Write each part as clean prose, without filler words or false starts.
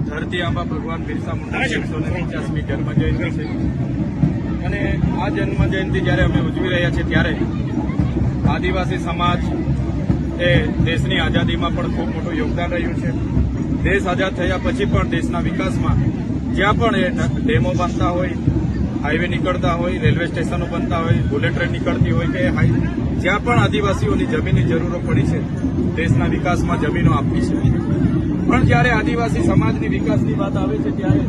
ધરતી આંબા ભગવાન બિરસા મુંડાની 150મી જન્મજયંતિ છે અને આ જન્મજયંતિ જ્યારે અમે ઉજવી રહ્યા છીએ ત્યારે આદિવાસી સમાજ એ દેશની આઝાદીમાં પણ ખૂબ મોટું યોગદાન રહ્યું છે. દેશ આઝાદ થયા પછી પણ દેશના વિકાસમાં જ્યાં પણ એ ડેમો બનતા હોય, હાઈવે નીકળતા હોય, રેલવે સ્ટેશનો બનતા હોય, બુલેટ ટ્રેન નીકળતી હોય કે જ્યાં પણ આદિવાસીઓની જમીનની જરૂરો પડી છે દેશના વિકાસમાં જમીનો આપી છે. પણ જ્યારે આદિવાસી સમાજની વિકાસની વાત આવે છે ત્યારે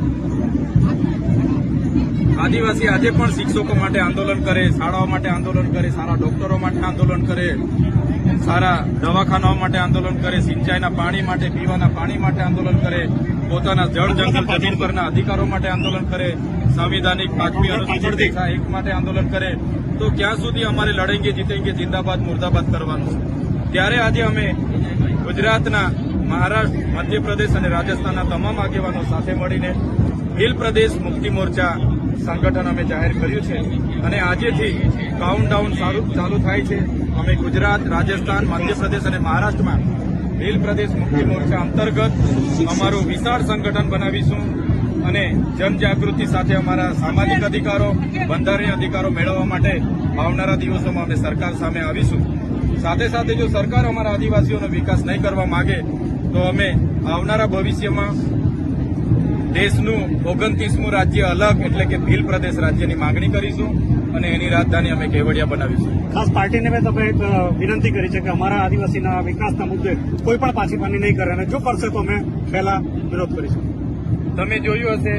આદિવાસી આજે પણ શિક્ષકો માટે આંદોલન કરે, શાળાઓ માટે આંદોલન કરે, સારા ડોક્ટરો માટે આંદોલન કરે, સારા દવાખાનાઓ માટે આંદોલન કરે, સિંચાઈના પાણી માટે, પીવાના પાણી માટે આંદોલન કરે, પોતાના જળ જંગલ જમીન પરના અધિકારો માટે આંદોલન કરે, સંવિધાનિક 5મી અનુસૂચિત એક માટે આંદોલન કરે. તો ક્યાં સુધી અમારે લડેંગે જીતેંગે જિંદાબાદ મુર્દાબાદ કરવાનું છે? ત્યારે આજે અમે ગુજરાતના મહારાષ્ટ્ર, મધ્યપ્રદેશ અને રાજસ્થાનના તમામ આગેવાનો સાથે મળીને ભીલ પ્રદેશ મુક્તિ મોરચા સંગઠન અમે જાહેર કર્યું છે અને આજેથી કાઉન્ટડાઉન ચાલુ થાય છે. અમે ગુજરાત, રાજસ્થાન, મધ્યપ્રદેશ અને મહારાષ્ટ્રમાં ભીલ પ્રદેશ મુક્તિ મોરચા અંતર્ગત અમારું વિશાળ સંગઠન બનાવીશું અને જનજાગૃતિ સાથે અમારા સામાજિક અધિકારો, બંધારણીય અધિકારો મેળવવા માટે આવનારા દિવસોમાં અમે સરકાર સામે આવીશું. સાથે સાથે જો સરકાર અમારા આદિવાસીઓનો વિકાસ નહીં કરવા માંગે તો અમે આવનારા ભવિષ્યમાં દેશનું 29મું રાજ્ય અલગ એટલે કે ભીલ પ્રદેશ રાજ્યની માંગણી કરીશું અને એની રાજધાની અમે કેવડિયા બનાવીશું. ખાસ પાર્ટીને મેં તમે એક વિનંતી કરી છે કે અમારા આદિવાસીના વિકાસના મુદ્દે કોઈ પણ પાછીપાની નહીં કરે અને જો કરશે તો અમે પહેલા વિરોધ કરીશું. તમે જોયું હશે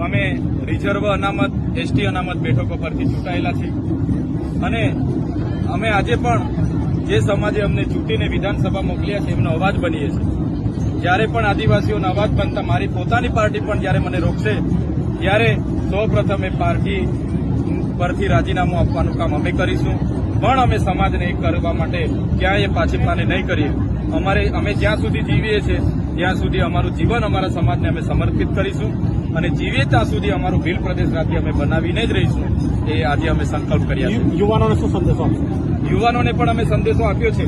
અમે રિઝર્વ અનામત, એસટી અનામત બેઠકો પરથી ચૂંટાયેલા છીએ અને અમે આજે પણ જે સમાજે અમને ચૂંટીને વિધાનસભા મોકલ્યા છે એમનો અવાજ બનીએ છીએ. જ્યારે પણ આદિવાસીઓનો અવાજ બનતા મારી પોતાની પાર્ટી પણ જ્યારે મને રોકશે ત્યારે સૌપ્રથમ એ પાર્ટી પરથી રાજીનામું આપવાનું કામ અમે કરીશું. પણ અમે સમાજને એક કરવા માટે ક્યાંય પાછીપાને નહીં કરીએ. અમે જ્યાં સુધી જીવીએ છીએ ત્યાં સુધી અમારું જીવન અમારા સમાજને અમે સમર્પિત કરીશું અને જીવીએ ત્યાં સુધી અમારું ભીલ પ્રદેશ રાજ્ય અમે બનાવીને જ રહીશું. એ આજે અમે સંકલ્પ કર્યા છે. યુવાનોને શું સંદેશો આપશો? યુવાનોને પણ અમે સંદેશો આપ્યો છે.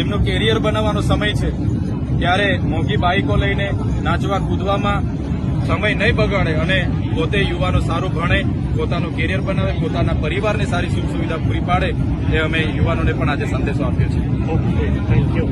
એમનો કેરિયર બનાવવાનો સમય છે ત્યારે મોંઘી બાઇકો લઈને નાચવા કૂદવામાં સમય નહીં બગાડે અને પોતે યુવાનો સારું ભણે, પોતાનું કેરિયર બનાવે, પોતાના પરિવારને સારી સુખ સુવિધા પૂરી પાડે એ અમે યુવાનોને પણ આજે સંદેશો આપ્યો છે. Okay, thank you.